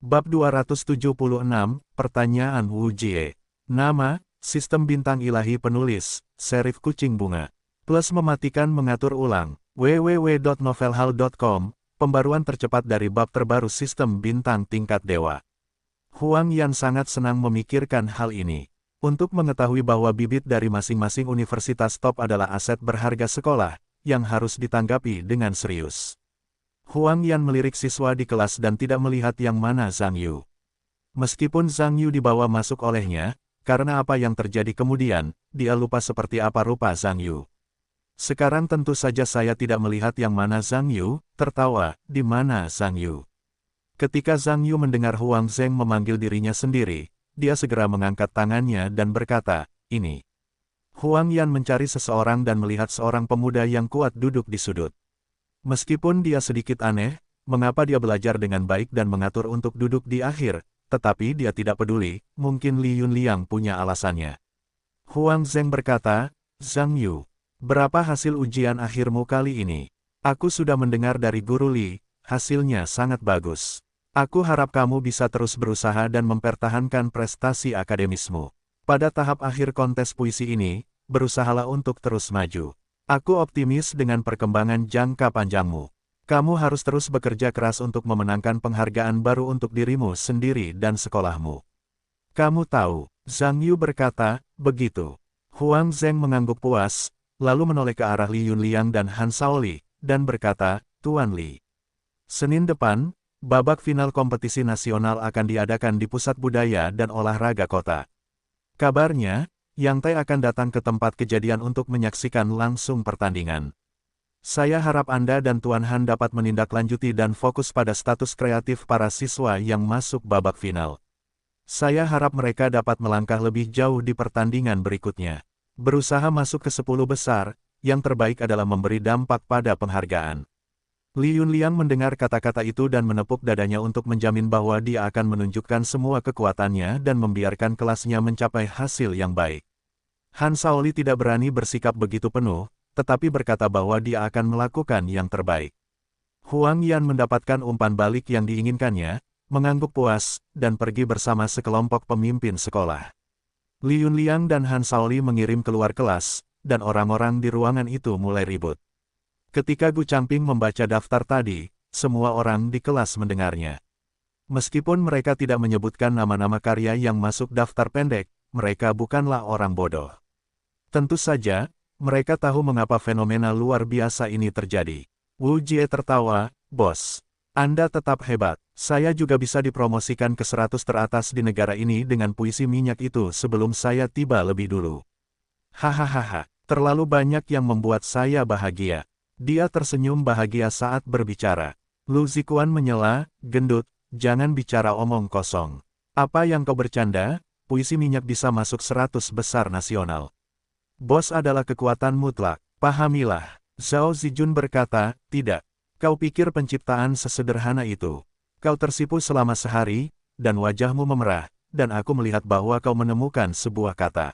Bab 276, Pertanyaan Wu Jie. Nama, Sistem Bintang Ilahi Penulis, Serif Kucing Bunga. Plus mematikan mengatur ulang, www.novelhall.com, pembaruan tercepat dari bab terbaru Sistem Bintang Tingkat Dewa. Huang Yan sangat senang memikirkan hal ini. Untuk mengetahui bahwa bibit dari masing-masing universitas top adalah aset berharga sekolah, yang harus ditanggapi dengan serius. Huang Yan melirik siswa di kelas dan tidak melihat yang mana Zhang Yu. Meskipun Zhang Yu dibawa masuk olehnya, karena apa yang terjadi kemudian, dia lupa seperti apa rupa Zhang Yu. Sekarang tentu saja saya tidak melihat yang mana Zhang Yu, tertawa, di mana Zhang Yu. Ketika Zhang Yu mendengar Huang Zheng memanggil dirinya sendiri, dia segera mengangkat tangannya dan berkata, ini. Huang Yan mencari seseorang dan melihat seorang pemuda yang kuat duduk di sudut. Meskipun dia sedikit aneh, mengapa dia belajar dengan baik dan mengatur untuk duduk di akhir, tetapi dia tidak peduli, mungkin Li Yunliang punya alasannya. Huang Zheng berkata, Zhang Yu, berapa hasil ujian akhirmu kali ini? Aku sudah mendengar dari Guru Li, hasilnya sangat bagus. Aku harap kamu bisa terus berusaha dan mempertahankan prestasi akademismu. Pada tahap akhir kontes puisi ini, berusahalah untuk terus maju. Aku optimis dengan perkembangan jangka panjangmu. Kamu harus terus bekerja keras untuk memenangkan penghargaan baru untuk dirimu sendiri dan sekolahmu. Kamu tahu, Zhang Yu berkata, begitu. Huang Zheng mengangguk puas, lalu menoleh ke arah Li Yunliang dan Han Shaoli, dan berkata, Tuan Li. Senin depan, babak final kompetisi nasional akan diadakan di Pusat Budaya dan Olahraga Kota. Kabarnya, Yang Tai akan datang ke tempat kejadian untuk menyaksikan langsung pertandingan. Saya harap Anda dan Tuan Han dapat menindaklanjuti dan fokus pada status kreatif para siswa yang masuk babak final. Saya harap mereka dapat melangkah lebih jauh di pertandingan berikutnya. Berusaha masuk ke 10 besar, yang terbaik adalah memberi dampak pada penghargaan. Li Yunliang mendengar kata-kata itu dan menepuk dadanya untuk menjamin bahwa dia akan menunjukkan semua kekuatannya dan membiarkan kelasnya mencapai hasil yang baik. Han Shaoli tidak berani bersikap begitu penuh, tetapi berkata bahwa dia akan melakukan yang terbaik. Huang Yan mendapatkan umpan balik yang diinginkannya, mengangguk puas, dan pergi bersama sekelompok pemimpin sekolah. Li Yunliang dan Han Shaoli mengirim keluar kelas, dan orang-orang di ruangan itu mulai ribut. Ketika Gu Changping membaca daftar tadi, semua orang di kelas mendengarnya. Meskipun mereka tidak menyebutkan nama-nama karya yang masuk daftar pendek, mereka bukanlah orang bodoh. Tentu saja, mereka tahu mengapa fenomena luar biasa ini terjadi. Wu Jie tertawa, Bos. Anda tetap hebat. Saya juga bisa dipromosikan ke 100 teratas di negara ini dengan puisi minyak itu sebelum saya tiba lebih dulu. Hahaha, terlalu banyak yang membuat saya bahagia. Dia tersenyum bahagia saat berbicara. Lu Zikuan menyela, gendut, jangan bicara omong kosong. Apa yang kau bercanda? Puisi minyak bisa masuk 100 besar nasional. Bos adalah kekuatan mutlak, pahamilah. Zhao Zijun berkata, tidak. Kau pikir penciptaan sesederhana itu. Kau tersipu selama sehari, dan wajahmu memerah, dan aku melihat bahwa kau menemukan sebuah kata.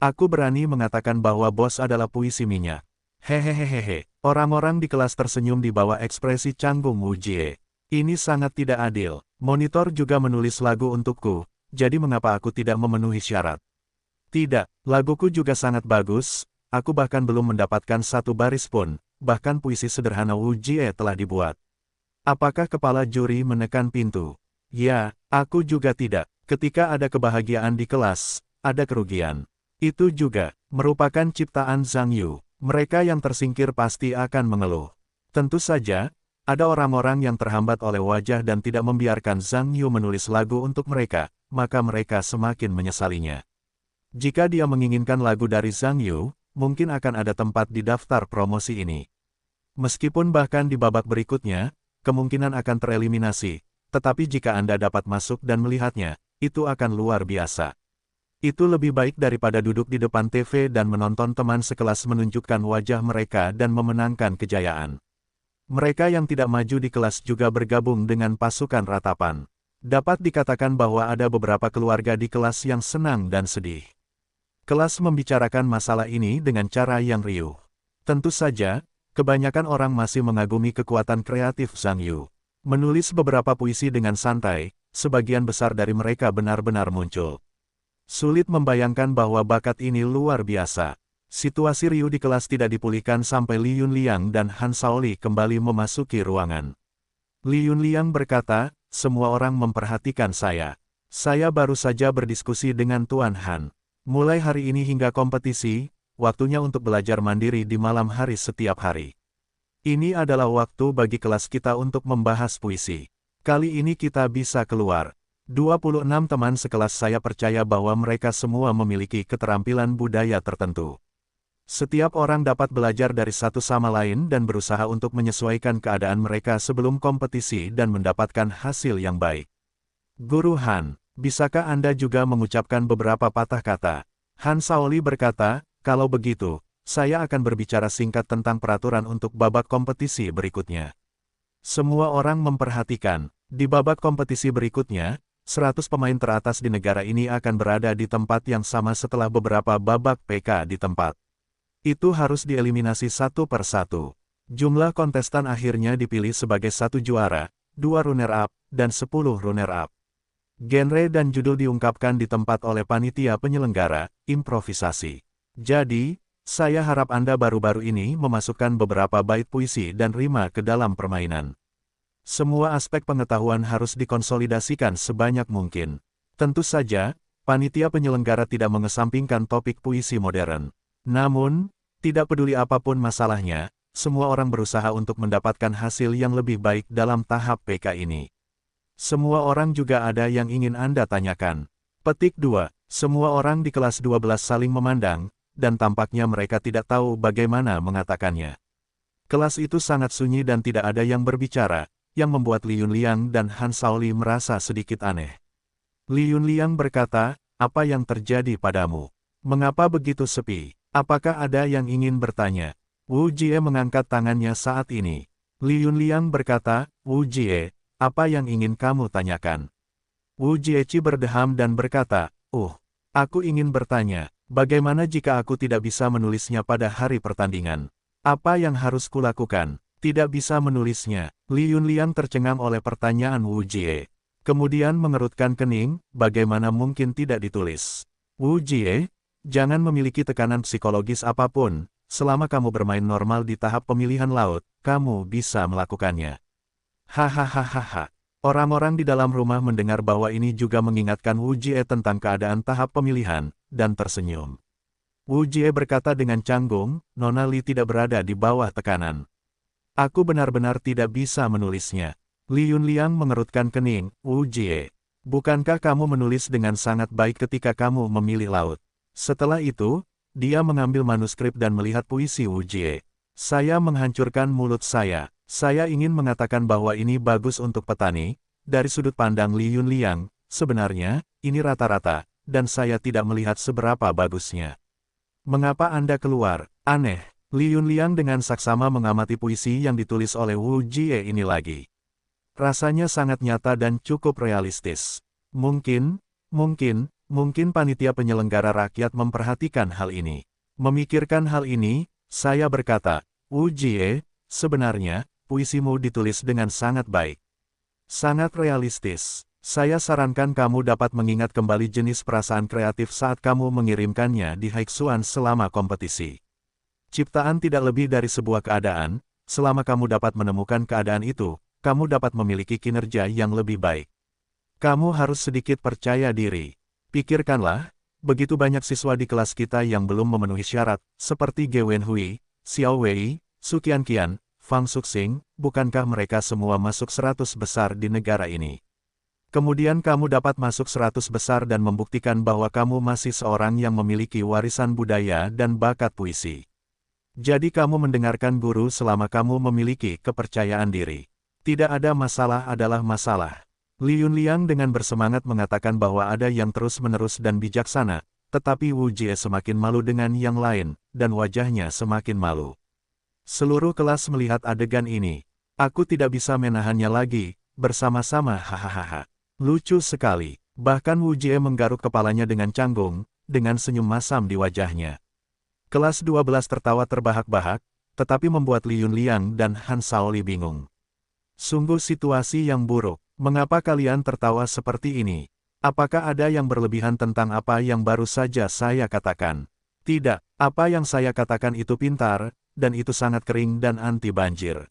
Aku berani mengatakan bahwa bos adalah puisi minyak. Hehehehe, orang-orang di kelas tersenyum di bawah ekspresi canggung Wu Jie. Ini sangat tidak adil. Monitor juga menulis lagu untukku, jadi mengapa aku tidak memenuhi syarat? Tidak, laguku juga sangat bagus, aku bahkan belum mendapatkan satu baris pun, bahkan puisi sederhana Wu Jie telah dibuat. Apakah kepala juri menekan pintu? Ya, aku juga tidak. Ketika ada kebahagiaan di kelas, ada kerugian. Itu juga merupakan ciptaan Zhang Yu. Mereka yang tersingkir pasti akan mengeluh. Tentu saja, ada orang-orang yang terhambat oleh wajah dan tidak membiarkan Zhang Yu menulis lagu untuk mereka, maka mereka semakin menyesalinya. Jika dia menginginkan lagu dari Zhang Yu, mungkin akan ada tempat di daftar promosi ini. Meskipun bahkan di babak berikutnya, kemungkinan akan tereliminasi, tetapi jika Anda dapat masuk dan melihatnya, itu akan luar biasa. Itu lebih baik daripada duduk di depan TV dan menonton teman sekelas menunjukkan wajah mereka dan memenangkan kejayaan. Mereka yang tidak maju di kelas juga bergabung dengan pasukan ratapan. Dapat dikatakan bahwa ada beberapa keluarga di kelas yang senang dan sedih. Kelas membicarakan masalah ini dengan cara yang riuh. Tentu saja, kebanyakan orang masih mengagumi kekuatan kreatif Zhang Yu. Menulis beberapa puisi dengan santai, sebagian besar dari mereka benar-benar muncul. Sulit membayangkan bahwa bakat ini luar biasa. Situasi Ryu di kelas tidak dipulihkan sampai Li Yunliang dan Han Shaoli kembali memasuki ruangan. Li Yunliang berkata, semua orang memperhatikan saya. Saya baru saja berdiskusi dengan Tuan Han. Mulai hari ini hingga kompetisi, waktunya untuk belajar mandiri di malam hari setiap hari. Ini adalah waktu bagi kelas kita untuk membahas puisi. Kali ini kita bisa keluar. 26 teman sekelas saya percaya bahwa mereka semua memiliki keterampilan budaya tertentu. Setiap orang dapat belajar dari satu sama lain dan berusaha untuk menyesuaikan keadaan mereka sebelum kompetisi dan mendapatkan hasil yang baik. Guru Han, bisakah Anda juga mengucapkan beberapa patah kata? Han Shaoli berkata, kalau begitu, saya akan berbicara singkat tentang peraturan untuk babak kompetisi berikutnya. Semua orang memperhatikan, di babak kompetisi berikutnya, 100 pemain teratas di negara ini akan berada di tempat yang sama setelah beberapa babak PK di tempat. Itu harus dieliminasi satu per satu. Jumlah kontestan akhirnya dipilih sebagai 1 juara, 2 runner-up, dan 10 runner-up. Genre dan judul diungkapkan di tempat oleh panitia penyelenggara, improvisasi. Jadi, saya harap Anda baru-baru ini memasukkan beberapa bait puisi dan rima ke dalam permainan. Semua aspek pengetahuan harus dikonsolidasikan sebanyak mungkin. Tentu saja, panitia penyelenggara tidak mengesampingkan topik puisi modern. Namun, tidak peduli apapun masalahnya, semua orang berusaha untuk mendapatkan hasil yang lebih baik dalam tahap PK ini. Semua orang juga ada yang ingin Anda tanyakan. Petik 2. Semua orang di kelas 12 saling memandang, dan tampaknya mereka tidak tahu bagaimana mengatakannya. Kelas itu sangat sunyi dan tidak ada yang berbicara, yang membuat Li Yunliang dan Han Shaoli merasa sedikit aneh. Li Yunliang berkata, apa yang terjadi padamu? Mengapa begitu sepi? Apakah ada yang ingin bertanya? Wu Jie mengangkat tangannya saat ini. Li Yunliang berkata, Wu Jie, apa yang ingin kamu tanyakan? Wu Jiechi berdeham dan berkata, aku ingin bertanya, bagaimana jika aku tidak bisa menulisnya pada hari pertandingan? Apa yang harus kulakukan? Tidak bisa menulisnya. Li Yunliang tercengang oleh pertanyaan Wu Jie. Kemudian mengerutkan kening, bagaimana mungkin tidak ditulis? Wu Jie, jangan memiliki tekanan psikologis apapun, selama kamu bermain normal di tahap pemilihan laut, kamu bisa melakukannya. Hahaha. Orang-orang di dalam rumah mendengar bahwa ini juga mengingatkan Wu Jie tentang keadaan tahap pemilihan, dan tersenyum. Wu Jie berkata dengan canggung, Nona Li tidak berada di bawah tekanan. Aku benar-benar tidak bisa menulisnya. Li Yunliang mengerutkan kening, Wu Jie. Bukankah kamu menulis dengan sangat baik ketika kamu memilih laut? Setelah itu, dia mengambil manuskrip dan melihat puisi Wu Jie. Saya menghancurkan mulut saya. Saya ingin mengatakan bahwa ini bagus untuk petani. Dari sudut pandang Li Yunliang, sebenarnya, ini rata-rata, dan saya tidak melihat seberapa bagusnya. Mengapa Anda keluar? Aneh. Li Yunliang dengan saksama mengamati puisi yang ditulis oleh Wu Jie ini lagi. Rasanya sangat nyata dan cukup realistis. Mungkin panitia penyelenggara rakyat memperhatikan hal ini. Memikirkan hal ini, saya berkata, Wu Jie, sebenarnya, puisimu ditulis dengan sangat baik. Sangat realistis. Saya sarankan kamu dapat mengingat kembali jenis perasaan kreatif saat kamu mengirimkannya di Haikuan selama kompetisi. Ciptaan tidak lebih dari sebuah keadaan, selama kamu dapat menemukan keadaan itu, kamu dapat memiliki kinerja yang lebih baik. Kamu harus sedikit percaya diri. Pikirkanlah, begitu banyak siswa di kelas kita yang belum memenuhi syarat, seperti Ge Wenhui, Xiao Wei, Su Qianqian, Fang Suxing, bukankah mereka semua masuk 100 besar di negara ini? Kemudian kamu dapat masuk 100 besar dan membuktikan bahwa kamu masih seorang yang memiliki warisan budaya dan bakat puisi. Jadi kamu mendengarkan guru selama kamu memiliki kepercayaan diri. Tidak ada masalah adalah masalah. Li Yunliang dengan bersemangat mengatakan bahwa ada yang terus-menerus dan bijaksana, tetapi Wu Jie semakin malu dengan yang lain, dan wajahnya semakin malu. Seluruh kelas melihat adegan ini. Aku tidak bisa menahannya lagi, bersama-sama hahaha. Lucu sekali. Bahkan Wu Jie menggaruk kepalanya dengan canggung, dengan senyum masam di wajahnya. Kelas 12 tertawa terbahak-bahak, tetapi membuat Li Yunliang dan Han Shaoli bingung. Sungguh situasi yang buruk. Mengapa kalian tertawa seperti ini? Apakah ada yang berlebihan tentang apa yang baru saja saya katakan? Tidak, apa yang saya katakan itu pintar, dan itu sangat kering dan anti banjir.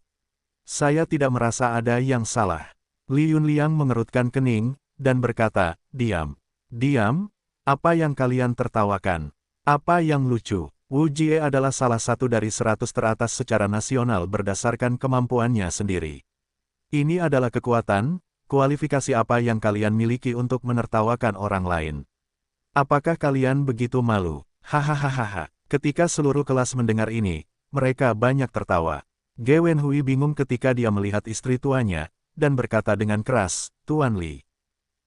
Saya tidak merasa ada yang salah. Li Yunliang mengerutkan kening, dan berkata, diam. Diam? Apa yang kalian tertawakan? Apa yang lucu? Wu Jie adalah salah satu dari 100 teratas secara nasional berdasarkan kemampuannya sendiri. Ini adalah kekuatan, kualifikasi apa yang kalian miliki untuk menertawakan orang lain. Apakah kalian begitu malu? Hahaha. Ketika seluruh kelas mendengar ini, mereka banyak tertawa. Ge Wenhui bingung ketika dia melihat istri tuanya, dan berkata dengan keras, Tuan Li.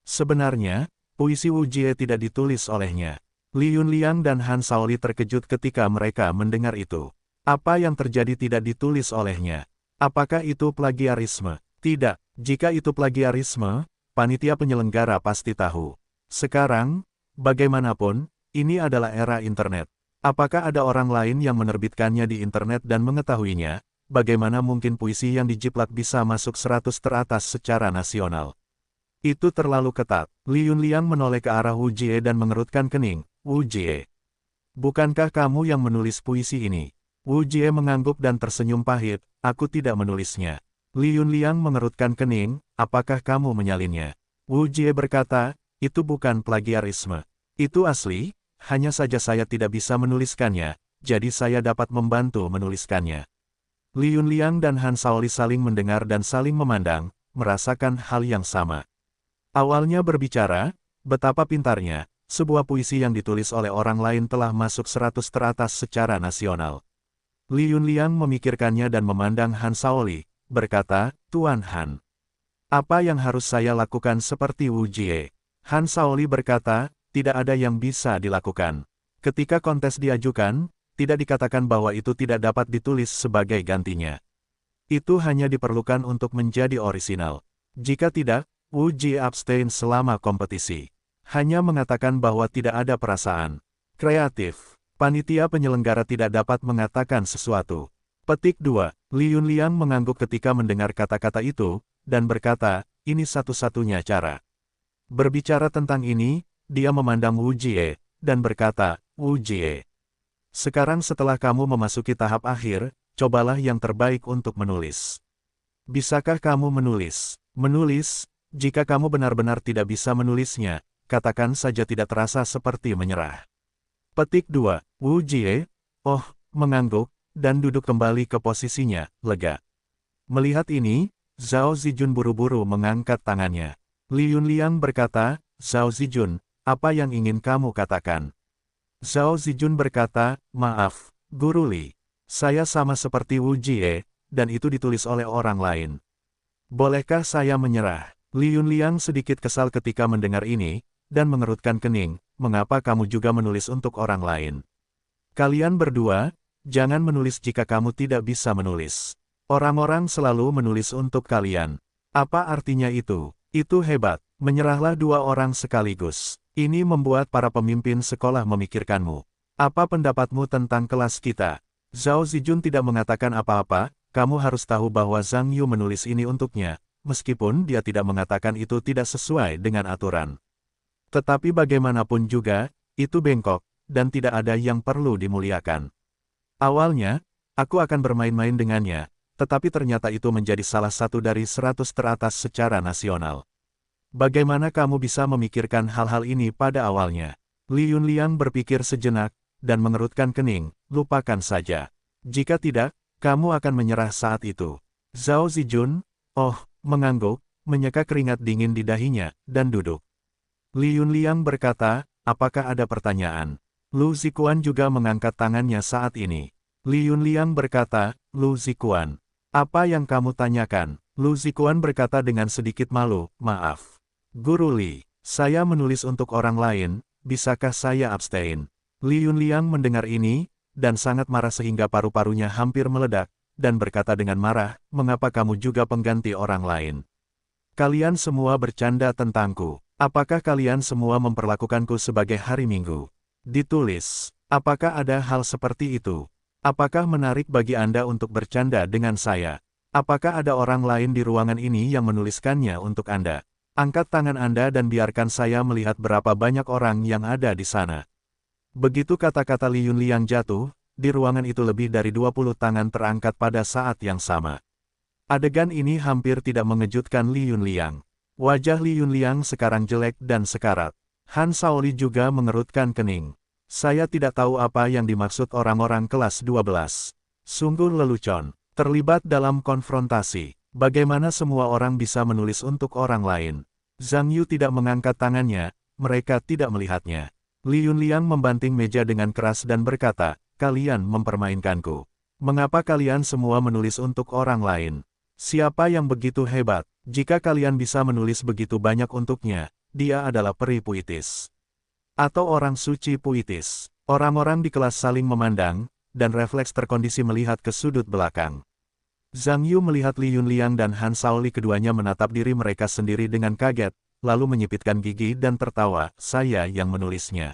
Sebenarnya, puisi Wu Jie tidak ditulis olehnya. Li Yunliang dan Han Shaoli terkejut ketika mereka mendengar itu. Apa yang terjadi tidak ditulis olehnya? Apakah itu plagiarisme? Tidak, jika itu plagiarisme, panitia penyelenggara pasti tahu. Sekarang, bagaimanapun, ini adalah era internet. Apakah ada orang lain yang menerbitkannya di internet dan mengetahuinya? Bagaimana mungkin puisi yang dijiplak bisa masuk 100 teratas secara nasional? Itu terlalu ketat. Li Yunliang menoleh ke arah Wu Jie dan mengerutkan kening. Wu Jie. Bukankah kamu yang menulis puisi ini? Wu Jie mengangguk dan tersenyum pahit, aku tidak menulisnya. Li Yunliang mengerutkan kening, apakah kamu menyalinnya? Wu Jie berkata, itu bukan plagiarisme. Itu asli, hanya saja saya tidak bisa menuliskannya, jadi saya dapat membantu menuliskannya. Li Yunliang dan Han Shaoli saling mendengar dan saling memandang, merasakan hal yang sama. Awalnya berbicara, betapa pintarnya, sebuah puisi yang ditulis oleh orang lain telah masuk 100 teratas secara nasional. Li Yunliang memikirkannya dan memandang Han Shaoli, berkata, Tuan Han. Apa yang harus saya lakukan seperti Wu Jie? Han Shaoli berkata, tidak ada yang bisa dilakukan. Ketika kontes diajukan, tidak dikatakan bahwa itu tidak dapat ditulis sebagai gantinya. Itu hanya diperlukan untuk menjadi orisinal. Jika tidak, Wu Jie abstain selama kompetisi. Hanya mengatakan bahwa tidak ada perasaan kreatif. Panitia penyelenggara tidak dapat mengatakan sesuatu. Petik 2. Li Yunliang mengangguk ketika mendengar kata-kata itu, dan berkata, ini satu-satunya cara. Berbicara tentang ini, dia memandang Wu Jie, dan berkata, Wu Jie. Sekarang setelah kamu memasuki tahap akhir, cobalah yang terbaik untuk menulis. Bisakah kamu menulis? Menulis, jika kamu benar-benar tidak bisa menulisnya, katakan saja tidak terasa seperti menyerah. Petik 2. Wu Jie, mengangguk, dan duduk kembali ke posisinya, lega. Melihat ini, Zhao Zijun buru-buru mengangkat tangannya. Li Yunliang berkata, Zhao Zijun, apa yang ingin kamu katakan? Zhao Zijun berkata, maaf, Guru Li. Saya sama seperti Wu Jie, dan itu ditulis oleh orang lain. Bolehkah saya menyerah? Li Yunliang sedikit kesal ketika mendengar ini, dan mengerutkan kening, mengapa kamu juga menulis untuk orang lain? Kalian berdua, jangan menulis jika kamu tidak bisa menulis. Orang-orang selalu menulis untuk kalian. Apa artinya itu? Itu hebat. Menyerahlah dua orang sekaligus. Ini membuat para pemimpin sekolah memikirkanmu. Apa pendapatmu tentang kelas kita? Zhao Zijun tidak mengatakan apa-apa, kamu harus tahu bahwa Zhang Yu menulis ini untuknya, meskipun dia tidak mengatakan itu tidak sesuai dengan aturan. Tetapi bagaimanapun juga, itu bengkok, dan tidak ada yang perlu dimuliakan. Awalnya, aku akan bermain-main dengannya, tetapi ternyata itu menjadi salah satu dari 100 teratas secara nasional. Bagaimana kamu bisa memikirkan hal-hal ini pada awalnya? Li Yunliang berpikir sejenak, dan mengerutkan kening, lupakan saja. Jika tidak, kamu akan menyerah saat itu. Zhao Zijun, mengangguk, menyeka keringat dingin di dahinya, dan duduk. Li Yunliang berkata, apakah ada pertanyaan? Lu Zikuan juga mengangkat tangannya saat ini. Li Yunliang berkata, Lu Zikuan, apa yang kamu tanyakan? Lu Zikuan berkata dengan sedikit malu, maaf. Guru Li, saya menulis untuk orang lain, bisakah saya abstain? Li Yunliang mendengar ini, dan sangat marah sehingga paru-parunya hampir meledak, dan berkata dengan marah, mengapa kamu juga pengganti orang lain? Kalian semua bercanda tentangku. Apakah kalian semua memperlakukanku sebagai hari Minggu? Ditulis. Apakah ada hal seperti itu? Apakah menarik bagi Anda untuk bercanda dengan saya? Apakah ada orang lain di ruangan ini yang menuliskannya untuk Anda? Angkat tangan Anda dan biarkan saya melihat berapa banyak orang yang ada di sana. Begitu kata-kata Li Yunliang jatuh, di ruangan itu lebih dari 20 tangan terangkat pada saat yang sama. Adegan ini hampir tidak mengejutkan Li Yunliang. Wajah Li Yunliang sekarang jelek dan sekarat. Han Shaoli juga mengerutkan kening. Saya tidak tahu apa yang dimaksud orang-orang kelas 12. Sungguh lelucon. Terlibat dalam konfrontasi. Bagaimana semua orang bisa menulis untuk orang lain? Zhang Yu tidak mengangkat tangannya, mereka tidak melihatnya. Li Yunliang membanting meja dengan keras dan berkata, kalian mempermainkanku. Mengapa kalian semua menulis untuk orang lain? Siapa yang begitu hebat? Jika kalian bisa menulis begitu banyak untuknya, dia adalah peri puitis. Atau orang suci puitis. Orang-orang di kelas saling memandang, dan refleks terkondisi melihat ke sudut belakang. Zhang Yu melihat Li Yunliang dan Han Shaoli, keduanya menatap diri mereka sendiri dengan kaget, lalu menyipitkan gigi dan tertawa, saya yang menulisnya.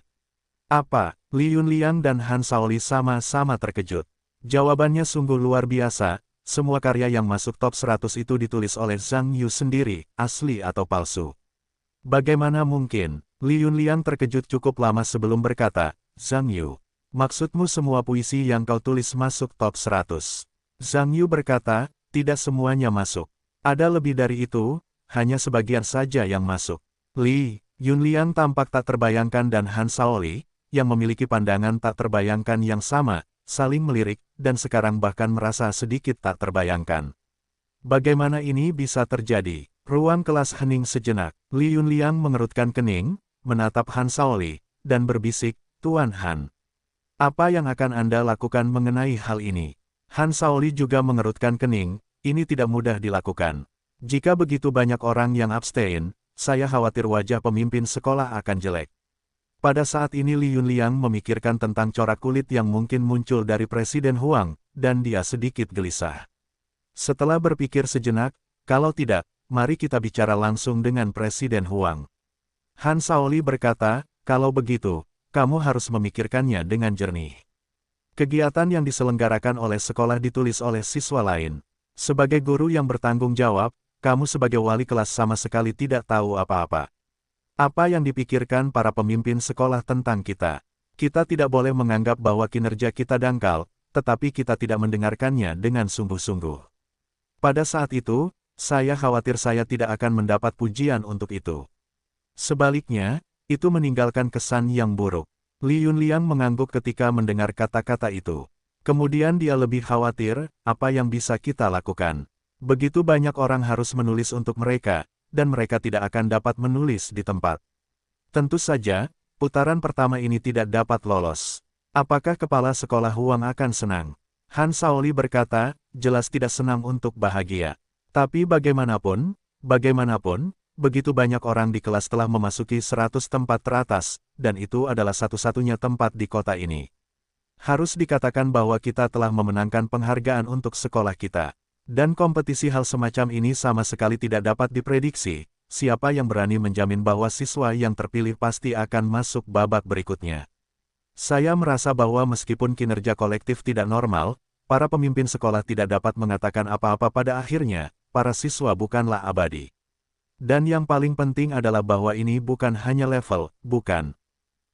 Apa? Li Yunliang dan Han Shaoli sama-sama terkejut. Jawabannya sungguh luar biasa, semua karya yang masuk top 100 itu ditulis oleh Zhang Yu sendiri, asli atau palsu. Bagaimana mungkin? Li Yunliang terkejut cukup lama sebelum berkata, Zhang Yu, maksudmu semua puisi yang kau tulis masuk top 100? Zhang Yu berkata, tidak semuanya masuk. Ada lebih dari itu, hanya sebagian saja yang masuk. Li Yunliang tampak tak terbayangkan dan Han Shaoli, yang memiliki pandangan tak terbayangkan yang sama, saling melirik, dan sekarang bahkan merasa sedikit tak terbayangkan. Bagaimana ini bisa terjadi? Ruang kelas hening sejenak. Li Yunliang mengerutkan kening, menatap Han Shaoli, dan berbisik, Tuan Han. Apa yang akan Anda lakukan mengenai hal ini? Han Shaoli juga mengerutkan kening, ini tidak mudah dilakukan. Jika begitu banyak orang yang abstain, saya khawatir wajah pemimpin sekolah akan jelek. Pada saat ini Li Yunliang memikirkan tentang corak kulit yang mungkin muncul dari Presiden Huang, dan dia sedikit gelisah. Setelah berpikir sejenak, kalau tidak, mari kita bicara langsung dengan Presiden Huang. Han Shaoli berkata, kalau begitu, kamu harus memikirkannya dengan jernih. Kegiatan yang diselenggarakan oleh sekolah ditulis oleh siswa lain. Sebagai guru yang bertanggung jawab, kamu sebagai wali kelas sama sekali tidak tahu apa-apa. Apa yang dipikirkan para pemimpin sekolah tentang kita? Kita tidak boleh menganggap bahwa kinerja kita dangkal, tetapi kita tidak mendengarkannya dengan sungguh-sungguh. Pada saat itu, saya khawatir saya tidak akan mendapat pujian untuk itu. Sebaliknya, itu meninggalkan kesan yang buruk. Li Yunliang mengangguk ketika mendengar kata-kata itu. Kemudian dia lebih khawatir, apa yang bisa kita lakukan? Begitu banyak orang harus menulis untuk mereka, dan mereka tidak akan dapat menulis di tempat. Tentu saja, putaran pertama ini tidak dapat lolos. Apakah kepala sekolah Huang akan senang? Han Shaoli berkata, jelas tidak senang untuk bahagia. Tapi bagaimanapun, begitu banyak orang di kelas telah memasuki 100 tempat teratas, dan itu adalah satu-satunya tempat di kota ini. Harus dikatakan bahwa kita telah memenangkan penghargaan untuk sekolah kita. Dan kompetisi hal semacam ini sama sekali tidak dapat diprediksi, siapa yang berani menjamin bahwa siswa yang terpilih pasti akan masuk babak berikutnya. Saya merasa bahwa meskipun kinerja kolektif tidak normal, para pemimpin sekolah tidak dapat mengatakan apa-apa pada akhirnya, para siswa bukanlah abadi. Dan yang paling penting adalah bahwa ini bukan hanya level, bukan.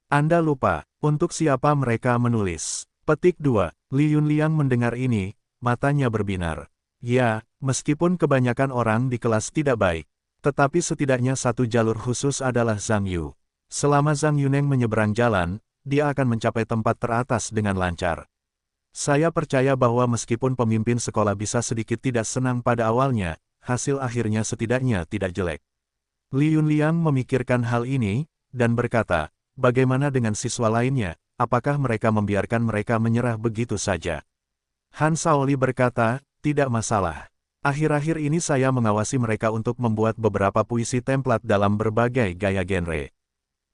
Anda lupa, untuk siapa mereka menulis. Petik 2, Li Yunliang mendengar ini, matanya berbinar. Ya, meskipun kebanyakan orang di kelas tidak baik, tetapi setidaknya satu jalur khusus adalah Zhang Yu. Selama Zhang Yuneng menyeberang jalan, dia akan mencapai tempat teratas dengan lancar. Saya percaya bahwa meskipun pemimpin sekolah bisa sedikit tidak senang pada awalnya, hasil akhirnya setidaknya tidak jelek. Li Yunliang memikirkan hal ini, dan berkata, bagaimana dengan siswa lainnya, apakah mereka membiarkan mereka menyerah begitu saja? Han Shaoli berkata, tidak masalah. Akhir-akhir ini saya mengawasi mereka untuk membuat beberapa puisi template dalam berbagai gaya genre.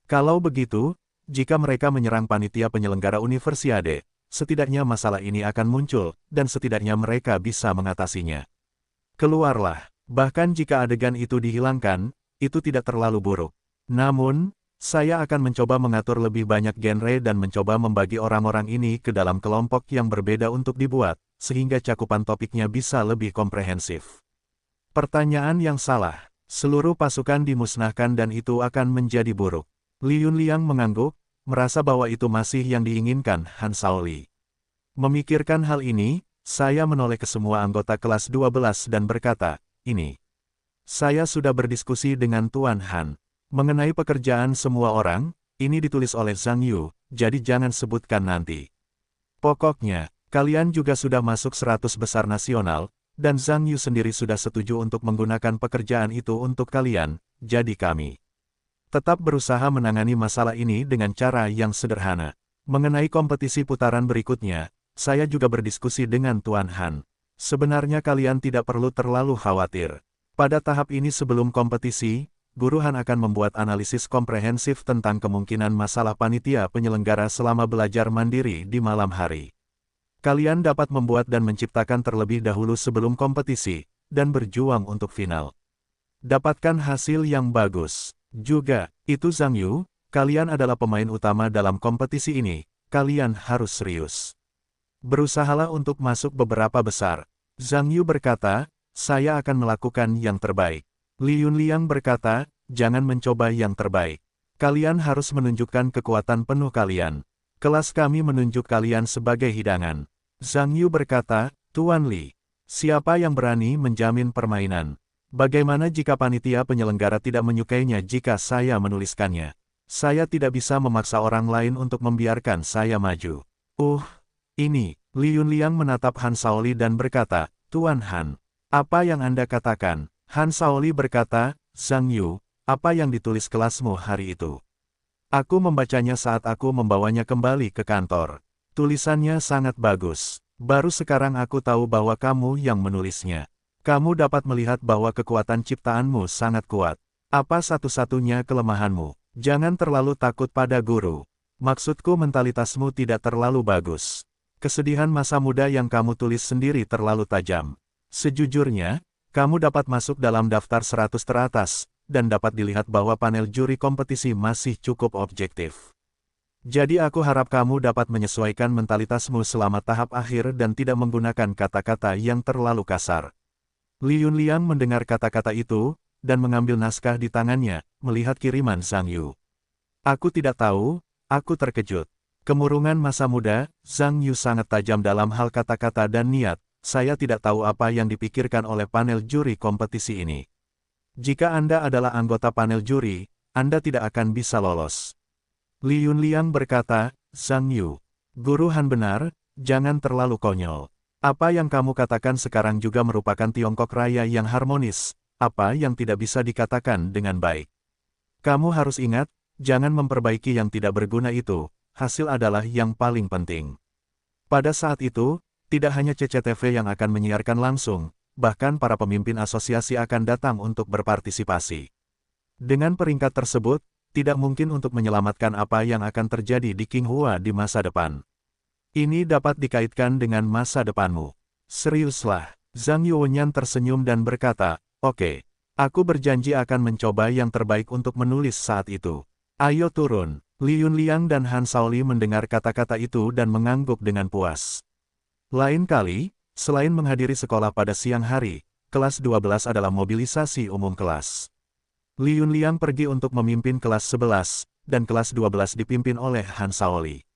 Kalau begitu, jika mereka menyerang panitia penyelenggara Universiade, setidaknya masalah ini akan muncul, dan setidaknya mereka bisa mengatasinya. Keluarlah. Bahkan jika adegan itu dihilangkan, itu tidak terlalu buruk. Namun, Saya akan mencoba mengatur lebih banyak genre dan mencoba membagi orang-orang ini ke dalam kelompok yang berbeda untuk dibuat, sehingga cakupan topiknya bisa lebih komprehensif. Pertanyaan yang salah. Seluruh pasukan dimusnahkan dan itu akan menjadi buruk. Li Yunliang mengangguk, merasa bahwa itu masih yang diinginkan Han Shaoli. Memikirkan hal ini, saya menoleh ke semua anggota kelas 12 dan berkata, ini. Saya sudah berdiskusi dengan Tuan Han. Mengenai pekerjaan semua orang, ini ditulis oleh Zhang Yu, jadi jangan sebutkan nanti. Pokoknya, kalian juga sudah masuk 100 besar nasional, dan Zhang Yu sendiri sudah setuju untuk menggunakan pekerjaan itu untuk kalian, jadi kami tetap berusaha menangani masalah ini dengan cara yang sederhana. Mengenai kompetisi putaran berikutnya, saya juga berdiskusi dengan Tuan Han. Sebenarnya kalian tidak perlu terlalu khawatir. Pada tahap ini sebelum kompetisi, Guru Han akan membuat analisis komprehensif tentang kemungkinan masalah panitia penyelenggara selama belajar mandiri di malam hari. Kalian dapat membuat dan menciptakan terlebih dahulu sebelum kompetisi, dan berjuang untuk final. Dapatkan hasil yang bagus. Juga, itu Zhang Yu, kalian adalah pemain utama dalam kompetisi ini, kalian harus serius. Berusahalah untuk masuk beberapa besar. Zhang Yu berkata, saya akan melakukan yang terbaik. Li Yunliang berkata, jangan mencoba yang terbaik. Kalian harus menunjukkan kekuatan penuh kalian. Kelas kami menunjuk kalian sebagai hidangan. Zhang Yu berkata, Tuan Li, siapa yang berani menjamin permainan? Bagaimana jika panitia penyelenggara tidak menyukainya jika saya menuliskannya? Saya tidak bisa memaksa orang lain untuk membiarkan saya maju. Ini, Li Yunliang menatap Han Shaoli dan berkata, Tuan Han, apa yang Anda katakan? Han Shaoli berkata, Zhang Yu, apa yang ditulis kelasmu hari itu? Aku membacanya saat aku membawanya kembali ke kantor. Tulisannya sangat bagus. Baru sekarang aku tahu bahwa kamu yang menulisnya. Kamu dapat melihat bahwa kekuatan ciptaanmu sangat kuat. Apa satu-satunya kelemahanmu? Jangan terlalu takut pada guru. Maksudku mentalitasmu tidak terlalu bagus. Kesedihan masa muda yang kamu tulis sendiri terlalu tajam. Sejujurnya, kamu dapat masuk dalam daftar 100 teratas, dan dapat dilihat bahwa panel juri kompetisi masih cukup objektif. Jadi aku harap kamu dapat menyesuaikan mentalitasmu selama tahap akhir dan tidak menggunakan kata-kata yang terlalu kasar. Li Yunliang mendengar kata-kata itu, dan mengambil naskah di tangannya, melihat kiriman Zhang Yu. Aku tidak tahu, aku terkejut. Kemurungan masa muda, Zhang Yu sangat tajam dalam hal kata-kata dan niat, saya tidak tahu apa yang dipikirkan oleh panel juri kompetisi ini. Jika Anda adalah anggota panel juri, Anda tidak akan bisa lolos. Li Yunliang berkata, Zhang Yu, Guru Han benar, jangan terlalu konyol. Apa yang kamu katakan sekarang juga merupakan Tiongkok Raya yang harmonis, apa yang tidak bisa dikatakan dengan baik. Kamu harus ingat, jangan memperbaiki yang tidak berguna itu, hasil adalah yang paling penting. Pada saat itu, tidak hanya CCTV yang akan menyiarkan langsung, bahkan para pemimpin asosiasi akan datang untuk berpartisipasi. Dengan peringkat tersebut, tidak mungkin untuk menyelamatkan apa yang akan terjadi di Qinghua di masa depan. Ini dapat dikaitkan dengan masa depanmu. Seriuslah, Zhang Yuonyan tersenyum dan berkata, oke, aku berjanji akan mencoba yang terbaik untuk menulis saat itu. Ayo turun. Li Yunliang dan Han Shaoli mendengar kata-kata itu dan mengangguk dengan puas. Lain kali, selain menghadiri sekolah pada siang hari, kelas 12 adalah mobilisasi umum kelas. Li Yunliang pergi untuk memimpin kelas 11, dan kelas 12 dipimpin oleh Han Shaoli.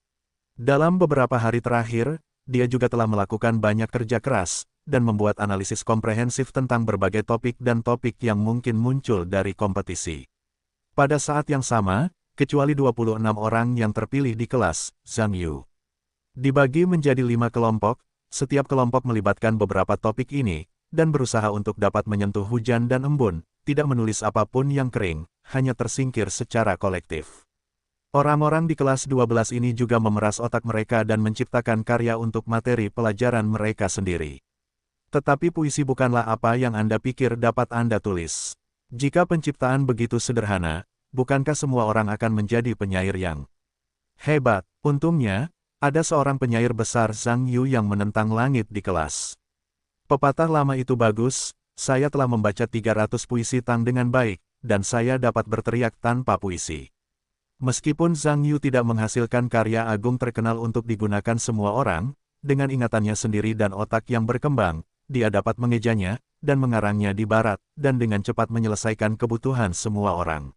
Dalam beberapa hari terakhir, dia juga telah melakukan banyak kerja keras, dan membuat analisis komprehensif tentang berbagai topik dan topik yang mungkin muncul dari kompetisi. Pada saat yang sama, kecuali 26 orang yang terpilih di kelas, Zhang Yu dibagi menjadi 5 kelompok, setiap kelompok melibatkan beberapa topik ini, dan berusaha untuk dapat menyentuh hujan dan embun, tidak menulis apapun yang kering, hanya tersingkir secara kolektif. Orang-orang di kelas 12 ini juga memeras otak mereka dan menciptakan karya untuk materi pelajaran mereka sendiri. Tetapi puisi bukanlah apa yang Anda pikir dapat Anda tulis. Jika penciptaan begitu sederhana, bukankah semua orang akan menjadi penyair yang hebat? Untungnya, ada seorang penyair besar Zhang Yu yang menentang langit di kelas. Pepatah lama itu bagus, saya telah membaca 300 puisi Tang dengan baik, dan saya dapat berteriak tanpa puisi. Meskipun Zhang Yu tidak menghasilkan karya agung terkenal untuk digunakan semua orang, dengan ingatannya sendiri dan otak yang berkembang, dia dapat mengejanya, dan mengarangnya di barat, dan dengan cepat menyelesaikan kebutuhan semua orang.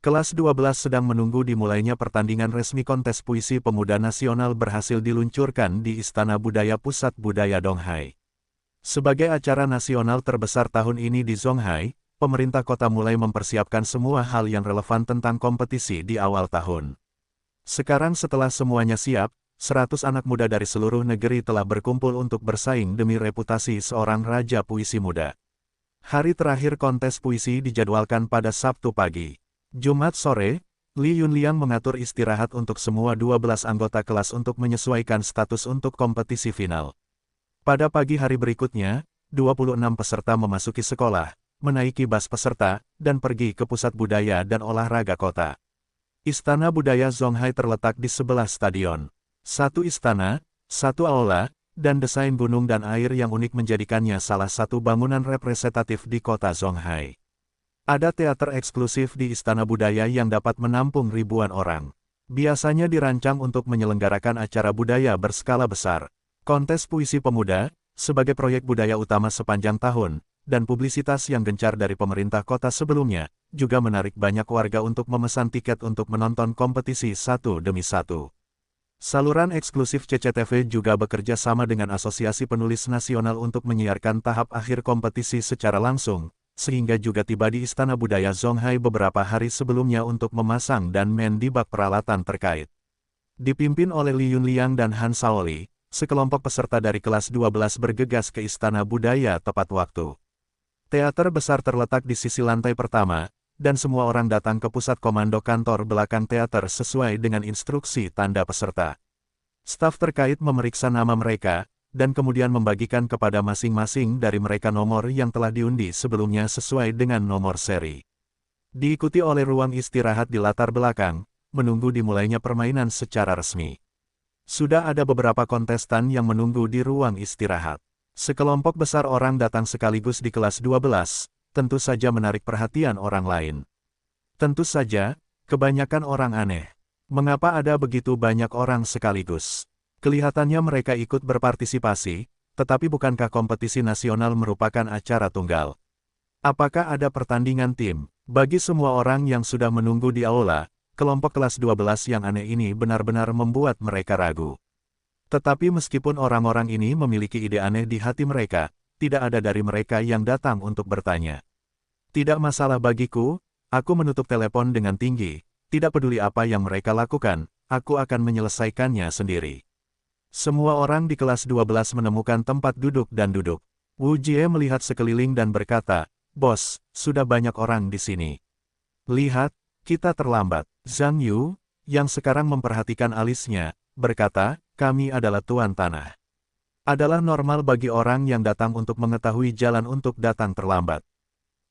Kelas 12 sedang menunggu dimulainya pertandingan resmi kontes puisi pemuda nasional berhasil diluncurkan di Istana Budaya Pusat Budaya Donghai. Sebagai acara nasional terbesar tahun ini di Zhonghai, pemerintah kota mulai mempersiapkan semua hal yang relevan tentang kompetisi di awal tahun. Sekarang setelah semuanya siap, 100 anak muda dari seluruh negeri telah berkumpul untuk bersaing demi reputasi seorang raja puisi muda. Hari terakhir kontes puisi dijadwalkan pada Sabtu pagi. Jumat sore, Li Yunliang mengatur istirahat untuk semua 12 anggota kelas untuk menyesuaikan status untuk kompetisi final. Pada pagi hari berikutnya, 26 peserta memasuki sekolah, menaiki bas peserta, dan pergi ke pusat budaya dan olahraga kota. Istana Budaya Zhonghai terletak di sebelah stadion. Satu istana, satu aula, dan desain gunung dan air yang unik menjadikannya salah satu bangunan representatif di kota Zhonghai. Ada teater eksklusif di Istana Budaya yang dapat menampung ribuan orang. Biasanya dirancang untuk menyelenggarakan acara budaya berskala besar. Kontes puisi pemuda, sebagai proyek budaya utama sepanjang tahun, dan publisitas yang gencar dari pemerintah kota sebelumnya, juga menarik banyak warga untuk memesan tiket untuk menonton kompetisi satu demi satu. Saluran eksklusif CCTV juga bekerja sama dengan Asosiasi Penulis Nasional untuk menyiarkan tahap akhir kompetisi secara langsung, sehingga juga tiba di Istana Budaya Zhonghai beberapa hari sebelumnya untuk memasang dan mendibak peralatan terkait. Dipimpin oleh Li Yunliang dan Han Shaoli, sekelompok peserta dari kelas 12 bergegas ke Istana Budaya tepat waktu. Teater besar terletak di sisi lantai pertama, dan semua orang datang ke pusat komando kantor belakang teater sesuai dengan instruksi tanda peserta. Staf terkait memeriksa nama mereka, dan kemudian membagikan kepada masing-masing dari mereka nomor yang telah diundi sebelumnya sesuai dengan nomor seri. Diikuti oleh ruang istirahat di latar belakang, menunggu dimulainya permainan secara resmi. Sudah ada beberapa kontestan yang menunggu di ruang istirahat. Sekelompok besar orang datang sekaligus di kelas 12, tentu saja menarik perhatian orang lain. Tentu saja, kebanyakan orang aneh. Mengapa ada begitu banyak orang sekaligus? Kelihatannya mereka ikut berpartisipasi, tetapi bukankah kompetisi nasional merupakan acara tunggal? Apakah ada pertandingan tim? Bagi semua orang yang sudah menunggu di aula, kelompok kelas 12 yang aneh ini benar-benar membuat mereka ragu. Tetapi meskipun orang-orang ini memiliki ide aneh di hati mereka, tidak ada dari mereka yang datang untuk bertanya. Tidak masalah bagiku, aku menutup telepon dengan tinggi, tidak peduli apa yang mereka lakukan, aku akan menyelesaikannya sendiri. Semua orang di kelas 12 menemukan tempat duduk dan duduk. Wu Jie melihat sekeliling dan berkata, "Bos, sudah banyak orang di sini. Lihat, kita terlambat." Zhang Yu, yang sekarang memperhatikan alisnya, berkata, "Kami adalah tuan tanah. Adalah normal bagi orang yang datang untuk mengetahui jalan untuk datang terlambat."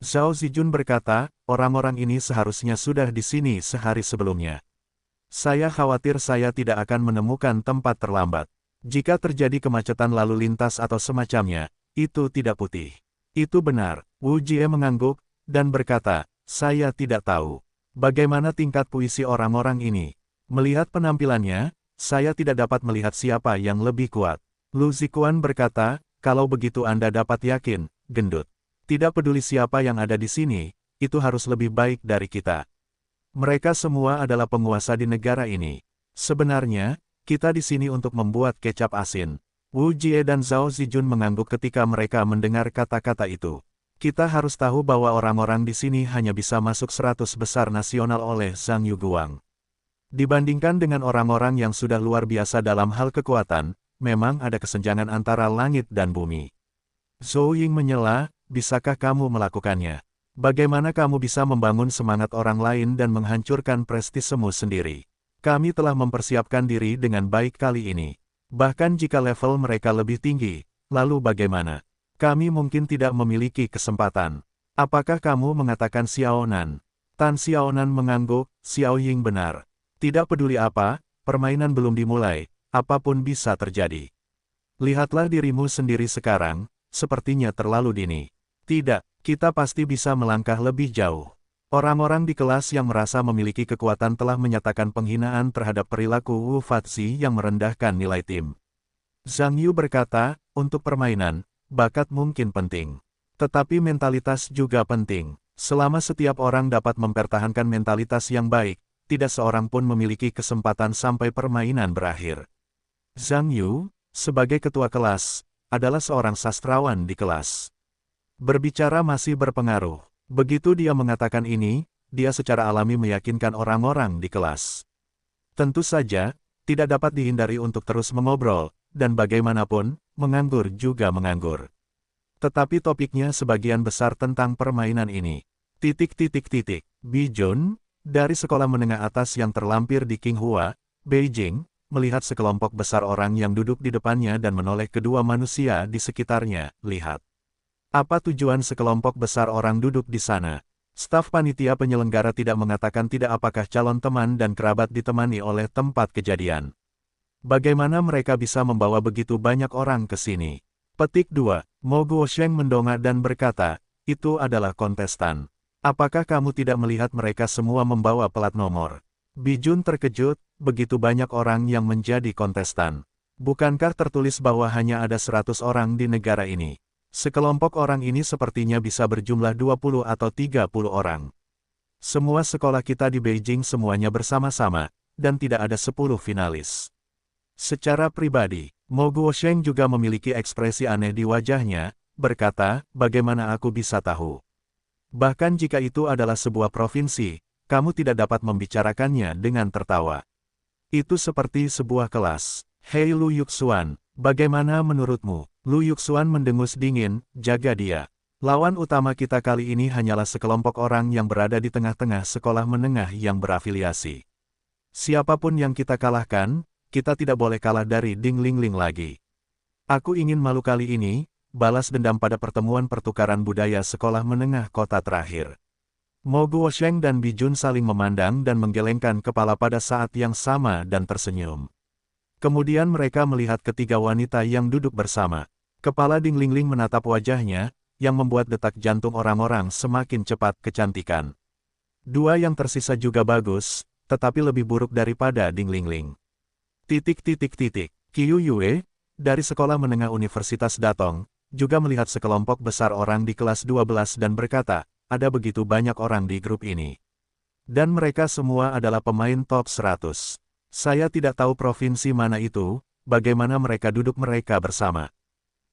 Zhao Zijun berkata, "Orang-orang ini seharusnya sudah di sini sehari sebelumnya. Saya khawatir saya tidak akan menemukan tempat terlambat. Jika terjadi kemacetan lalu lintas atau semacamnya, itu tidak putih." "Itu benar," Wu Jie mengangguk, dan berkata, "Saya tidak tahu. Bagaimana tingkat puisi orang-orang ini? Melihat penampilannya, saya tidak dapat melihat siapa yang lebih kuat." Lu Zikuan berkata, "Kalau begitu Anda dapat yakin, gendut. Tidak peduli siapa yang ada di sini, itu harus lebih baik dari kita. Mereka semua adalah penguasa di negara ini. Sebenarnya, kita di sini untuk membuat kecap asin." Wu Jie dan Zhao Zijun mengangguk ketika mereka mendengar kata-kata itu. "Kita harus tahu bahwa orang-orang di sini hanya bisa masuk 100 besar nasional oleh Zhang Yuguang. Dibandingkan dengan orang-orang yang sudah luar biasa dalam hal kekuatan, memang ada kesenjangan antara langit dan bumi." Zhou Ying menyela, "Bisakah kamu melakukannya? Bagaimana kamu bisa membangun semangat orang lain dan menghancurkan prestisemu sendiri? Kami telah mempersiapkan diri dengan baik kali ini. Bahkan jika level mereka lebih tinggi, lalu bagaimana? Kami mungkin tidak memiliki kesempatan." "Apakah kamu mengatakan Xiaonan?" Tan Xiaonan mengangguk, "Xiao Ying benar. Tidak peduli apa, permainan belum dimulai, apapun bisa terjadi. Lihatlah dirimu sendiri sekarang, sepertinya terlalu dini. Tidak, kita pasti bisa melangkah lebih jauh." Orang-orang di kelas yang merasa memiliki kekuatan telah menyatakan penghinaan terhadap perilaku Wu Fatsi yang merendahkan nilai tim. Zhang Yu berkata, untuk permainan, bakat mungkin penting. Tetapi mentalitas juga penting. Selama setiap orang dapat mempertahankan mentalitas yang baik, tidak seorang pun memiliki kesempatan sampai permainan berakhir. Zhang Yu, sebagai ketua kelas, adalah seorang sastrawan di kelas. Berbicara masih berpengaruh. Begitu dia mengatakan ini, dia secara alami meyakinkan orang-orang di kelas. Tentu saja, tidak dapat dihindari untuk terus mengobrol, dan bagaimanapun, menganggur juga menganggur. Tetapi topiknya sebagian besar tentang permainan ini. Bijun, dari sekolah menengah atas yang terlampir di Qinghua, Beijing, melihat sekelompok besar orang yang duduk di depannya dan menoleh kedua manusia di sekitarnya, lihat. Apa tujuan sekelompok besar orang duduk di sana? Staf panitia penyelenggara tidak mengatakan tidak apakah calon teman dan kerabat ditemani oleh tempat kejadian. Bagaimana mereka bisa membawa begitu banyak orang ke sini? Petik 2. Mo Guosheng mendongak dan berkata, itu adalah kontestan. Apakah kamu tidak melihat mereka semua membawa plat nomor? Bijun terkejut, begitu banyak orang yang menjadi kontestan. Bukankah tertulis bahwa hanya ada 100 orang di negara ini? Sekelompok orang ini sepertinya bisa berjumlah 20 atau 30 orang. Semua sekolah kita di Beijing semuanya bersama-sama, dan tidak ada 10 finalis. Secara pribadi, Mo Guosheng juga memiliki ekspresi aneh di wajahnya, berkata, bagaimana aku bisa tahu? Bahkan jika itu adalah sebuah provinsi, kamu tidak dapat membicarakannya dengan tertawa. Itu seperti sebuah kelas. Hei Lu Yuxuan, bagaimana menurutmu? Lu Yuxuan mendengus dingin, jaga dia. Lawan utama kita kali ini hanyalah sekelompok orang yang berada di tengah-tengah sekolah menengah yang berafiliasi. Siapapun yang kita kalahkan, kita tidak boleh kalah dari Ding Lingling lagi. Aku ingin malu kali ini, balas dendam pada pertemuan pertukaran budaya sekolah menengah kota terakhir. Mo Guosheng dan Bijun saling memandang dan menggelengkan kepala pada saat yang sama dan tersenyum. Kemudian mereka melihat ketiga wanita yang duduk bersama. Kepala Ding Lingling menatap wajahnya, yang membuat detak jantung orang-orang semakin cepat kecantikan. Dua yang tersisa juga bagus, tetapi lebih buruk daripada Ding Lingling. Qiu Yue, dari sekolah menengah Universitas Datong, juga melihat sekelompok besar orang di kelas 12 dan berkata, ada begitu banyak orang di grup ini. Dan mereka semua adalah pemain top 100. Saya tidak tahu provinsi mana itu, bagaimana mereka duduk mereka bersama.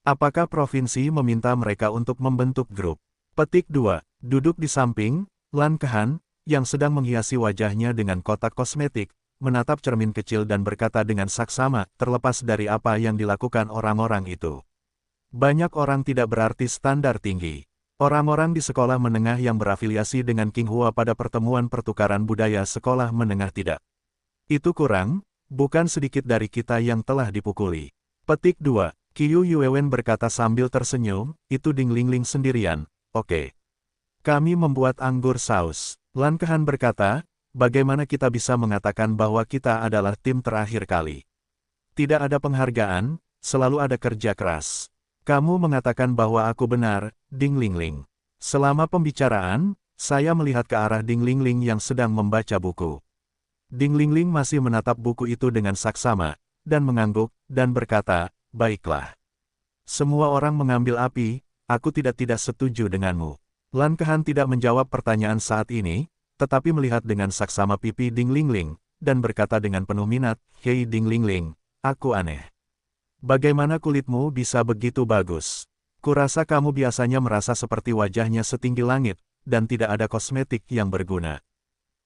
Apakah provinsi meminta mereka untuk membentuk grup? Petik 2. Duduk di samping, Lan Kehan, yang sedang menghiasi wajahnya dengan kotak kosmetik, menatap cermin kecil dan berkata dengan saksama, terlepas dari apa yang dilakukan orang-orang itu. Banyak orang tidak berarti standar tinggi. Orang-orang di sekolah menengah yang berafiliasi dengan Qinghua pada pertemuan pertukaran budaya sekolah menengah tidak. Itu kurang, bukan sedikit dari kita yang telah dipukuli. Petik 2. Qiu Yuewen berkata sambil tersenyum, itu Ding Lingling sendirian, oke. Kami membuat anggur saus. Lan Kehan berkata, bagaimana kita bisa mengatakan bahwa kita adalah tim terakhir kali? Tidak ada penghargaan, selalu ada kerja keras. Kamu mengatakan bahwa aku benar, Ding Lingling. Selama pembicaraan, saya melihat ke arah Ding Lingling yang sedang membaca buku. Ding Lingling masih menatap buku itu dengan saksama, dan mengangguk, dan berkata, baiklah. Semua orang mengambil api, aku tidak setuju denganmu. Lan Kehan tidak menjawab pertanyaan saat ini, tetapi melihat dengan saksama pipi Ding Lingling, dan berkata dengan penuh minat, hei Ding Lingling, aku aneh. Bagaimana kulitmu bisa begitu bagus? Kurasa kamu biasanya merasa seperti wajahnya setinggi langit, dan tidak ada kosmetik yang berguna.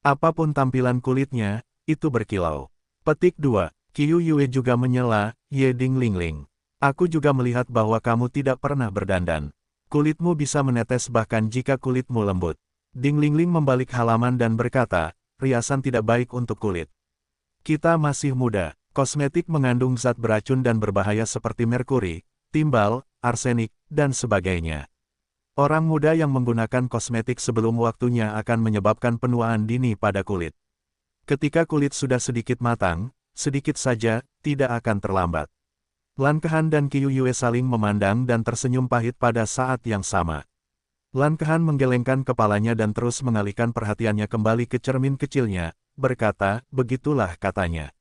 Apapun tampilan kulitnya, itu berkilau. Petik 2. Qiu Yue juga menyela, ye Ding Lingling. Aku juga melihat bahwa kamu tidak pernah berdandan. Kulitmu bisa menetes bahkan jika kulitmu lembut. Ding Lingling membalik halaman dan berkata, riasan tidak baik untuk kulit. Kita masih muda, kosmetik mengandung zat beracun dan berbahaya seperti merkuri, timbal, arsenik, dan sebagainya. Orang muda yang menggunakan kosmetik sebelum waktunya akan menyebabkan penuaan dini pada kulit. Ketika kulit sudah sedikit matang, sedikit saja, tidak akan terlambat. Lan Kehan dan Qiu Yue saling memandang dan tersenyum pahit pada saat yang sama. Lan Kehan menggelengkan kepalanya dan terus mengalihkan perhatiannya kembali ke cermin kecilnya, berkata, begitulah katanya.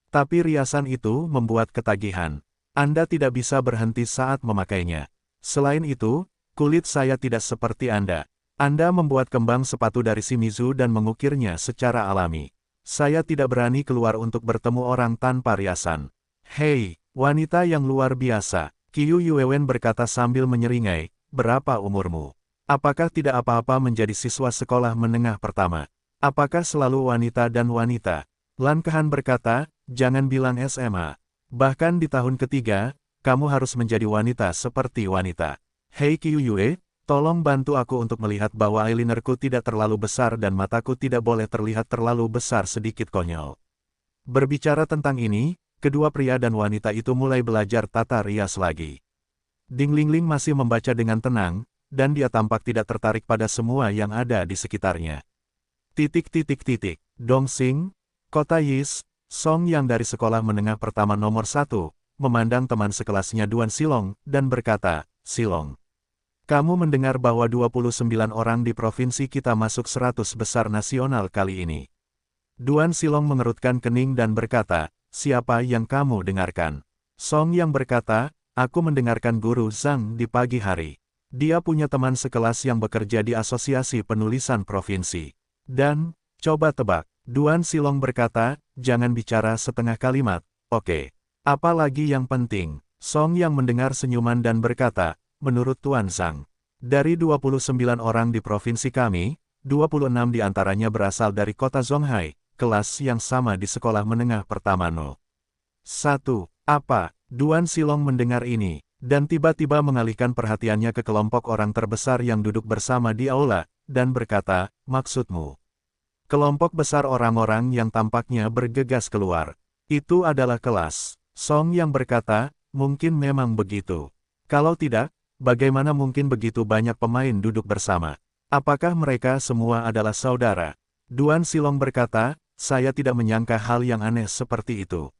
Tapi riasan itu membuat ketagihan. Anda tidak bisa berhenti saat memakainya. Selain itu, kulit saya tidak seperti Anda. Anda membuat kembang sepatu dari Shimizu dan mengukirnya secara alami. Saya tidak berani keluar untuk bertemu orang tanpa riasan. Hei, wanita yang luar biasa, Qiu Yuewen berkata sambil menyeringai, berapa umurmu? Apakah tidak apa-apa menjadi siswa sekolah menengah pertama? Apakah selalu wanita dan wanita? Lan Kehan berkata, jangan bilang SMA. Bahkan di tahun ketiga, kamu harus menjadi wanita seperti wanita. Hei Qiu Yue, tolong bantu aku untuk melihat bahwa eyelinerku tidak terlalu besar dan mataku tidak boleh terlihat terlalu besar sedikit konyol. Berbicara tentang ini, kedua pria dan wanita itu mulai belajar tata rias lagi. Ding Lingling masih membaca dengan tenang, dan dia tampak tidak tertarik pada semua yang ada di sekitarnya. Dongxing, Kota Yis, Song yang dari sekolah menengah pertama nomor 1, memandang teman sekelasnya Duan Silong, dan berkata, Silong. Kamu mendengar bahwa 29 orang di provinsi kita masuk 100 besar nasional kali ini. Duan Silong mengerutkan kening dan berkata, siapa yang kamu dengarkan? Song yang berkata, aku mendengarkan guru Zhang di pagi hari. Dia punya teman sekelas yang bekerja di Asosiasi Penulisan Provinsi. Dan, coba tebak, Duan Silong berkata, jangan bicara setengah kalimat, oke. Apalagi yang penting, Song yang mendengar senyuman dan berkata, menurut Tuan Zhang, dari 29 orang di provinsi kami, 26 diantaranya berasal dari kota Zonghai, kelas yang sama di sekolah menengah pertama No. 1. Apa? Duan Silong mendengar ini, dan tiba-tiba mengalihkan perhatiannya ke kelompok orang terbesar yang duduk bersama di aula, dan berkata, maksudmu? Kelompok besar orang-orang yang tampaknya bergegas keluar. Itu adalah kelas. Song yang berkata, mungkin memang begitu. Kalau tidak, bagaimana mungkin begitu banyak pemain duduk bersama? Apakah mereka semua adalah saudara? Duan Silong berkata, saya tidak menyangka hal yang aneh seperti itu.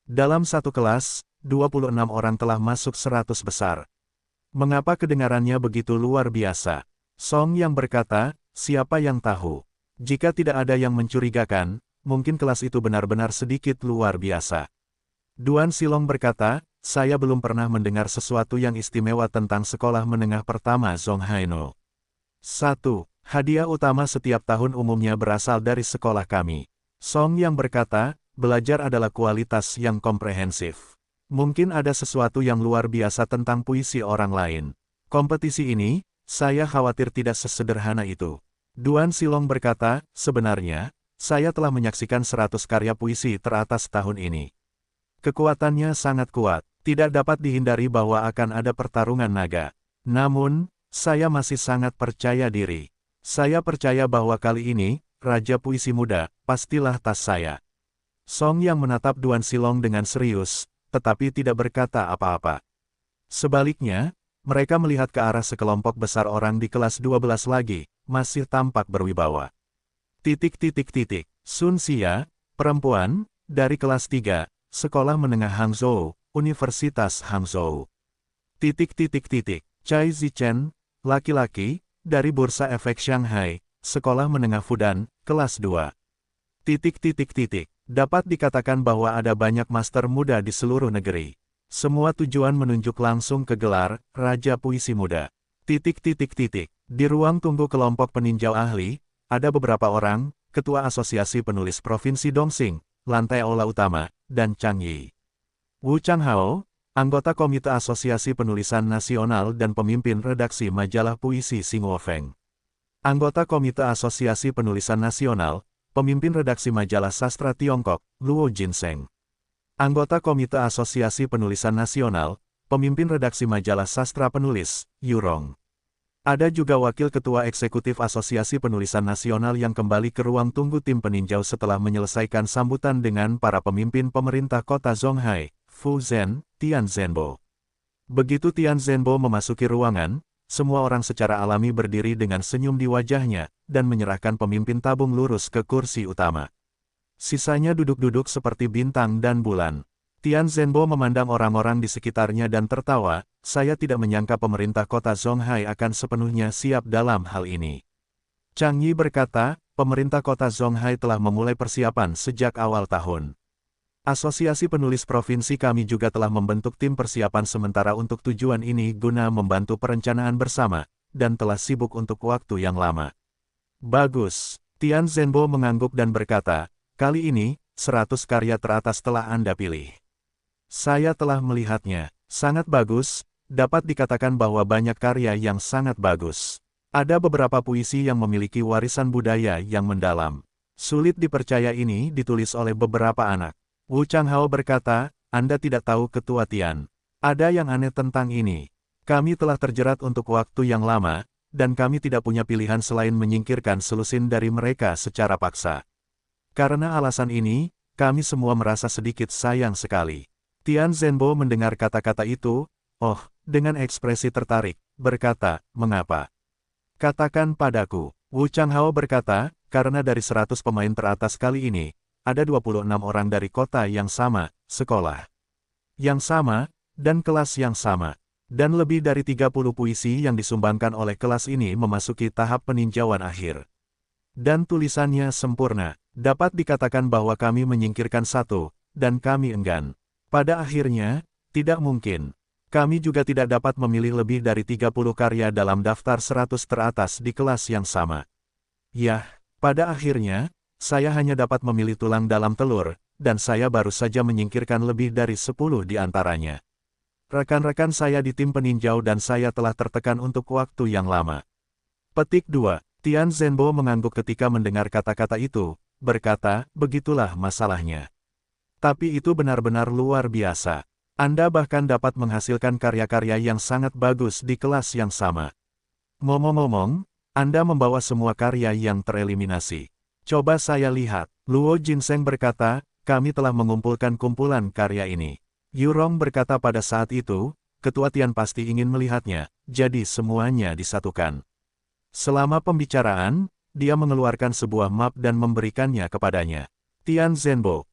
Dalam satu kelas, 26 orang telah masuk 100 besar. Mengapa kedengarannya begitu luar biasa? Song yang berkata, siapa yang tahu? Jika tidak ada yang mencurigakan, mungkin kelas itu benar-benar sedikit luar biasa. Duan Silong berkata, saya belum pernah mendengar sesuatu yang istimewa tentang sekolah menengah pertama Zonghai No. 1. Hadiah utama setiap tahun umumnya berasal dari sekolah kami. Song yang berkata, belajar adalah kualitas yang komprehensif. Mungkin ada sesuatu yang luar biasa tentang puisi orang lain. Kompetisi ini, saya khawatir tidak sesederhana itu. Duan Silong berkata, sebenarnya, saya telah menyaksikan 100 karya puisi teratas tahun ini. Kekuatannya sangat kuat, tidak dapat dihindari bahwa akan ada pertarungan naga. Namun, saya masih sangat percaya diri. Saya percaya bahwa kali ini, Raja Puisi Muda, pastilah tas saya. Song yang menatap Duan Silong dengan serius, tetapi tidak berkata apa-apa. Sebaliknya, mereka melihat ke arah sekelompok besar orang di kelas 12 lagi, masih tampak berwibawa. Sun Xia, perempuan, dari kelas 3, Sekolah Menengah Hangzhou, Universitas Hangzhou. Chai Zichen, laki-laki, dari Bursa Efek Shanghai, Sekolah Menengah Fudan, kelas 2. Dapat dikatakan bahwa ada banyak master muda di seluruh negeri. Semua tujuan menunjuk langsung ke gelar Raja Puisi Muda. Di ruang tunggu kelompok peninjau ahli, ada beberapa orang, Ketua Asosiasi Penulis Provinsi Dongxing, lantai aula utama, dan Chang Yi. Wu Changhao, anggota Komite Asosiasi Penulisan Nasional dan pemimpin redaksi majalah puisi Xinguo Feng. Anggota Komite Asosiasi Penulisan Nasional, pemimpin redaksi majalah sastra Tiongkok, Luo Jinseng. Anggota Komite Asosiasi Penulisan Nasional, pemimpin redaksi majalah sastra penulis, Yu Rong. Ada juga wakil ketua eksekutif Asosiasi Penulisan Nasional yang kembali ke ruang tunggu tim peninjau setelah menyelesaikan sambutan dengan para pemimpin pemerintah kota Zonghai, Fu Zhen, Tian Zhenbo. Begitu Tian Zhenbo memasuki ruangan, semua orang secara alami berdiri dengan senyum di wajahnya, dan menyerahkan pemimpin tabung lurus ke kursi utama. Sisanya duduk-duduk seperti bintang dan bulan. Tian Zhenbo memandang orang-orang di sekitarnya dan tertawa, saya tidak menyangka pemerintah kota Zonghai akan sepenuhnya siap dalam hal ini. Chang Yi berkata, pemerintah kota Zonghai telah memulai persiapan sejak awal tahun. Asosiasi penulis provinsi kami juga telah membentuk tim persiapan sementara untuk tujuan ini guna membantu perencanaan bersama, dan telah sibuk untuk waktu yang lama. Bagus. Tian Zhenbo mengangguk dan berkata, kali ini, 100 karya teratas telah Anda pilih. Saya telah melihatnya. Sangat bagus, dapat dikatakan bahwa banyak karya yang sangat bagus. Ada beberapa puisi yang memiliki warisan budaya yang mendalam. Sulit dipercaya ini ditulis oleh beberapa anak. Wu Changhao berkata, Anda tidak tahu Ketua Tian. Ada yang aneh tentang ini. Kami telah terjerat untuk waktu yang lama, dan kami tidak punya pilihan selain menyingkirkan selusin dari mereka secara paksa. Karena alasan ini, kami semua merasa sedikit sayang sekali. Tian Zhenbo mendengar kata-kata itu, dengan ekspresi tertarik, berkata, mengapa? Katakan padaku. Wu Changhao berkata, karena dari 100 pemain teratas kali ini, ada 26 orang dari kota yang sama, sekolah yang sama, dan kelas yang sama. Dan lebih dari 30 puisi yang disumbangkan oleh kelas ini memasuki tahap peninjauan akhir. Dan tulisannya sempurna. Dapat dikatakan bahwa kami menyingkirkan satu, dan kami enggan. Pada akhirnya, tidak mungkin. Kami juga tidak dapat memilih lebih dari 30 karya dalam daftar 100 teratas di kelas yang sama. Yah, pada akhirnya, saya hanya dapat memilih tulang dalam telur, dan saya baru saja menyingkirkan lebih dari 10 di antaranya. Rekan-rekan saya di tim peninjau dan saya telah tertekan untuk waktu yang lama. Petik 2. Tian Zhenbo mengangguk ketika mendengar kata-kata itu, berkata, begitulah masalahnya. Tapi itu benar-benar luar biasa. Anda bahkan dapat menghasilkan karya-karya yang sangat bagus di kelas yang sama. Ngomong-ngomong, Anda membawa semua karya yang tereliminasi. Coba saya lihat. Luo Jinseng berkata, kami telah mengumpulkan kumpulan karya ini. Yu Rong berkata pada saat itu, Ketua Tian pasti ingin melihatnya, jadi semuanya disatukan. Selama pembicaraan, dia mengeluarkan sebuah map dan memberikannya kepadanya. Tian Zhenbo,